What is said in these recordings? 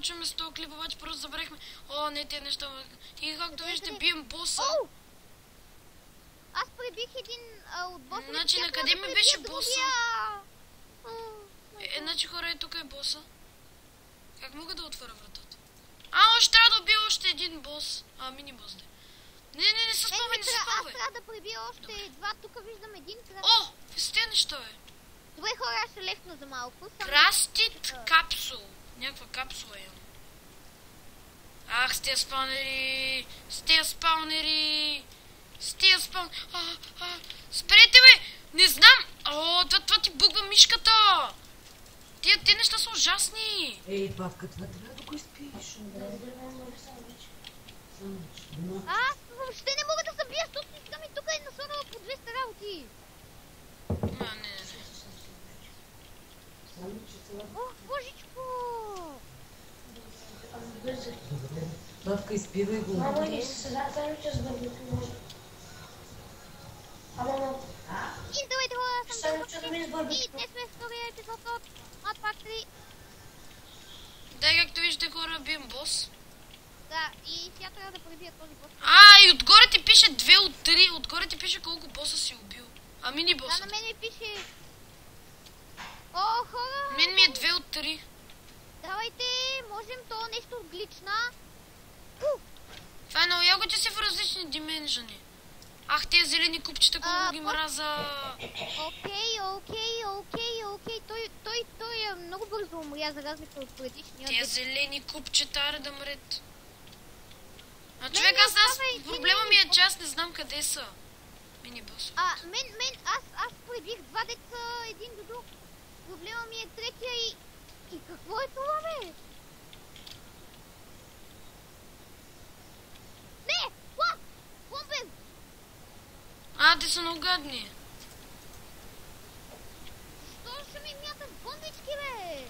приключваме с този клип, обаче просто забрахме. О, не, тези неща. И както виждате, бием боса. Аз пребих един от боса. Значи, на къде ми беше боса? Значи, хора, тук е боса. Как мога да отворя вратата? Още трябва да убия още един бос. Мини бос да. Не се спомай, не се спомай. Аз трябва да пребия още два. Тук виждам един. О, с тези неща, бе. Добре, хора, аз ще лефна за малко. Крастит капсул. Някаква капсула имам. Ах, с тези спаунери. Спрете, бе! Не знам! Това ти бугва мишката! Тези неща са ужасни! Ей, бабка, това трябва да го изпиеш. Аз въобще не мога да забия, защото искам и тук е насорала по 200 работи. Не. Ох, божичко! Бабка, изпивай го. Мамо, и сега сандвича с бърбото може. И здравейте, хора, аз съм Сандвича да ми с бърбото. и днес сме в втория епизод от Mad Factory. Да, както виждате, хора, бием бос. Да, и сега трябва да пребия този бос. И отгоре ти пише 2 от 3. Отгоре ти пише колко боса си убил. Мини боса. Да, на мен ми пише... О, хора! Мен ми е 2 от 3. Давайте, можем то нещо глична. Това е много яко, че си в различни дименжени. Ах, тези зелени купчета, колко ги мраза. Окей. Той е много бързо умря, за разлика от предишния. Тези зелени купчета, аре да мрет. Човек, проблема ми е, че аз не знам къде са. Мини бос. Аз пребих два деца един до друг. Проблема ми е третия и какво е това, бе? Не! Бомбен! Те са много гадни. Защо ще ми мятат бомбички, бе?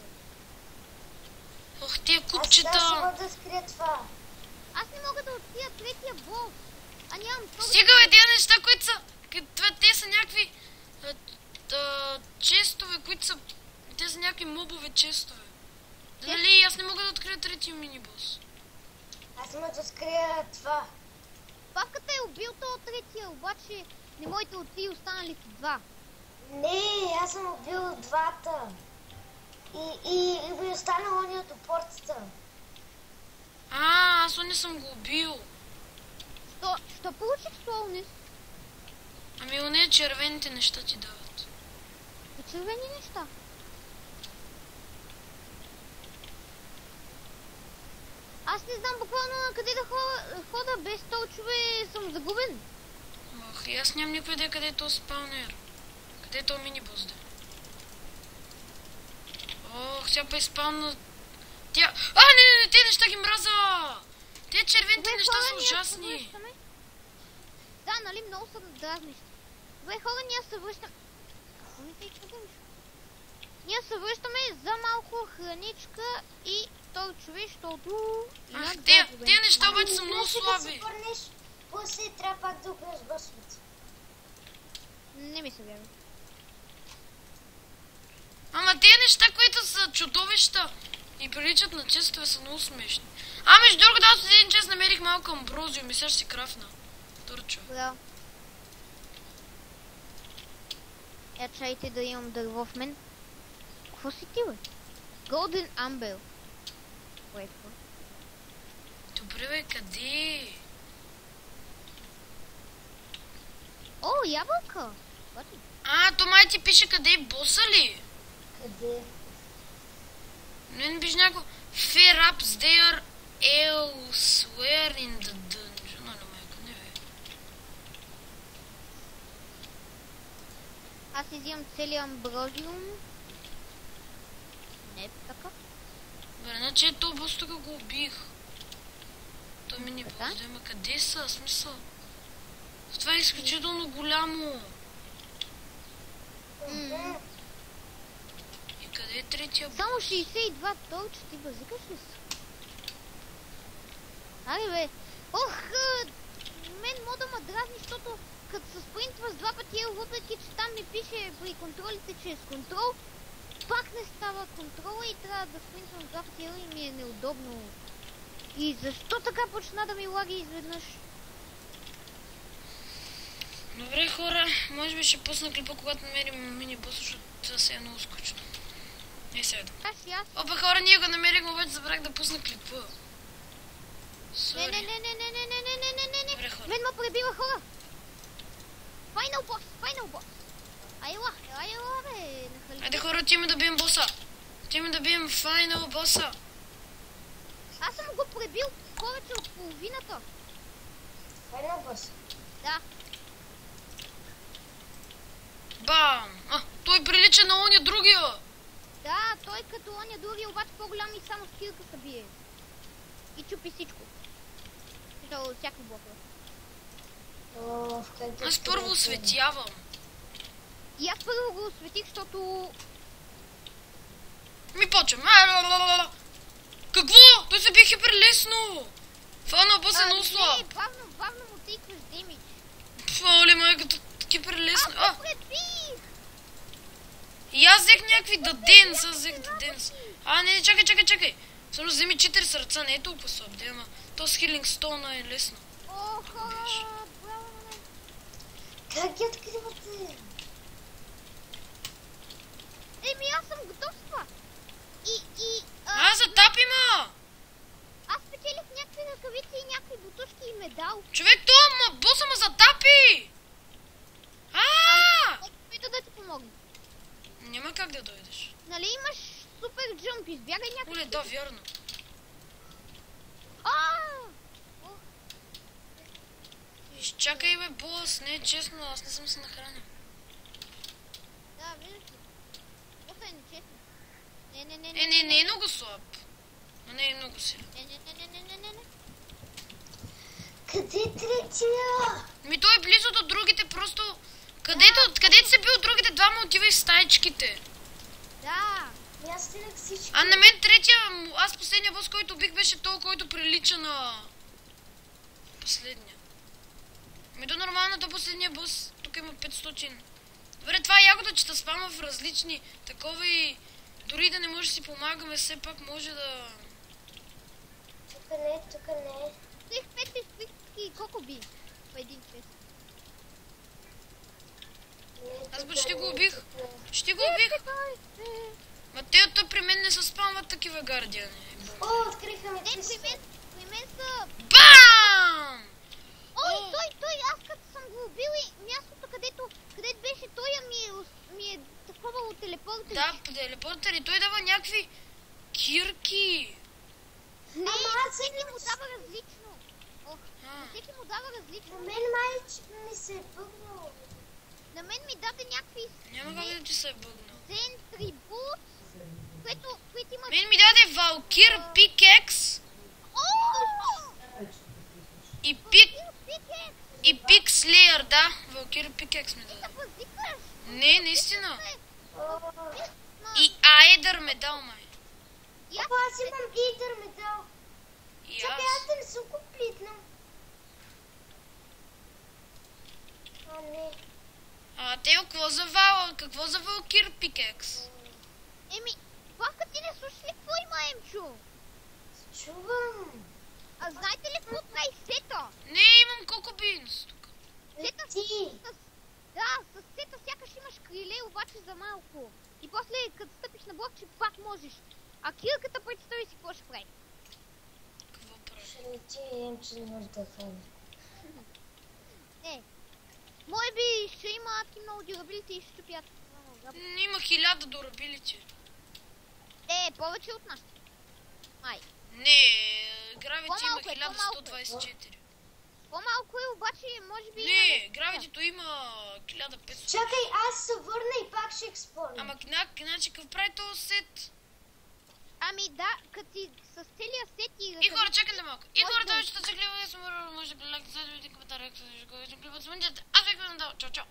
Ох, тия купчета. Аз сега да скрия това. Аз не мога да открия третия бос. Нямам това. Стига, бе, тези неща, които са... Те са някакви... честове, които са... Те са някакви мобове честове. Нали, аз не мога да открия третия мини-бос. Аз мога да скрия това. Павката е убил този третия, обаче не моите от три останалите два. Не, аз съм убил двата. И ми останал ония от опорцата. Аз не съм го убил. Що получих слоунес? Оне червените неща ти дават. Червени неща? Аз не знам буквално на къде да хода, без толчове съм загубен. Ох, и аз нямам никой къде е този спаунер. Къде е този мини-бос, да? Ох, тя изпълна... Не, те неща ги мраза! Те червените неща са ужасни. Да, нали, много са дразнищи. Добре, хора, ние се връщаме... Какво ми се и чудиш? Ние се връщаме за малко храничка и толчове, защото... Те неща обаче са много слаби. После трябва пак да убиеш босовете. Не ми се вярва. Тези неща, които са чудовища и приличат на честове, са много смешни. Между другото, аз от един час намерих малко амброзиум и сега ще си крафна. Турчо. Да. Чайте да имам дърво в мен. Какво си ти, бе? Golden Amber. Добре, бе, къде? О, ябълка! То май ти пише къде е боса ли? Къде? Не пише някакво Fair ups there elsewhere in the dungeon. Не бе. Аз изимам целият амброзиум. Не е така. Бе, значи е то бос, тук го убих. Той ми не бос, ма къде са? Смисъл? Това е изключително голямо. И къде е третия бос? Само 62 толче, ти базикаш ли си? Бе. Ох, мен мода ма дразни, защото като се спринтва с два пъти, въпреки че там ми пише при контролите, че е с контрол, пак не става контрола и трябва да спринтвам два пъти и ми е неудобно. И защо така почна да ми лаги изведнъж? Добре, хора, може би ще пусна клипа, когато намерим мини-бос, защото това се е много скучно. Ей сега. Аз. Опа, хора, ние го намерихме, обаче забрах да пусна клипа. Не. Сори. Добре, хора. Мен ме пребива хора. Final boss. Айла, бе, нахали. Айде, хора, отиваме да бием боса. Отиваме да бием файнал боса. Аз съм го пребил повече от половината. Final boss. Да. Бам! Той прилича на оня другия. Да, той като оня други, обаче по-голям и само с кирка се бие. И чупи всичко. Като всякакви блокове. Аз първо осветявам. И аз първо го осветих, защото... Ми почвам. Какво? Той се бие хиперлесно. Фана боса е много слаб. Не, бавно му тикваш демидж. Фали, майката, хиперлесно. Аз го пребих! И аз взех някакви даденс. Не, чакай. Всъщност вземи 4 сърца, не е толкова слаб, да, ама то с хилинг стона е лесно. О, хора, браво на мен. Как ги откривате? Еми, аз съм готов с това. Затапи ма! Аз спечелих някакви ръкавици и някакви бутушки и медал. Човек, това боса ма затапи! Опита да ти помогна. Няма как да дойдеш. Нали имаш супер джъмп, избягай някакви... Оле, да, вярно. Изчакай, бе, бос, не е честно, аз не съм се нахранил. Да, виждаш ли. Боса е нечестно. Не е много слаб. Но не е много силен. Не. Къде третия? Ми той е близо до другите, просто... Където са бил другите двама, отивай в стаечките. Да. Аз стигнах всички. На мен третия, аз последния бос, който бих, беше този, който прилича на... последния. До нормалната последния бос, тук има 500. Добре, това е ягода, че те спама в различни такова и... Дори да не може да си помагаме, все пак може да... Тук не. Тих 5 спитки кокоби. В един чест. Аз почти го убих. Ма той при мен не се спамват такива гардиани. О, откриха ми Не, при мен са... Бам! Ой, той, аз като съм го убил и мястото, където беше той, ми е таковало телепортери. Да, по телепортери. Той дава някакви кирки. Не, аз всеки му дава различно. Всеки му дава различно. На мен ми се е бъгнало. На мен ми даде някакви... Няма как да ти се е бъгнал. Зен трибут, които има... Мен ми даде Валкир Пикекс и Пик Слеер, да. Валкир Пикекс ми даде. Не, наистина. И Айдър ме дал, май. Аз имам Идър медал. И Чакай, аз. аз да не съм комплитна. Не. Тео, какво за Валкир Пикекс? Еми, Павка, ти не слушаш ли какво има, Емчо? Чувам. А знаете ли какво прави сета? Не, имам Коко Бинс тук. Сета Ти. Да, с сета сякаш имаш криле, обаче за малко. И после, като стъпиш на блок, че пак можеш. А кирката представи си какво ще прави. Какво прави? Ще лети и им, че не може да хване. Не. Може би ще има адски много дюрабилити и ще чупят. Има 1000 дурабилити. Повече от нас. Май. Не, Гравити има По-малко е, 1124. По-малко е, обаче може би... Не, Гравитито има 1500. Чакай, аз се върна и пак ще експорна. Ама значи какъв прави този сет? Ами да, като си с целия сет И хора, чакайте малко. И хора, това ще се гледа, може да гледате, може да гледате, коментар, аз ви гледам, чао, чао.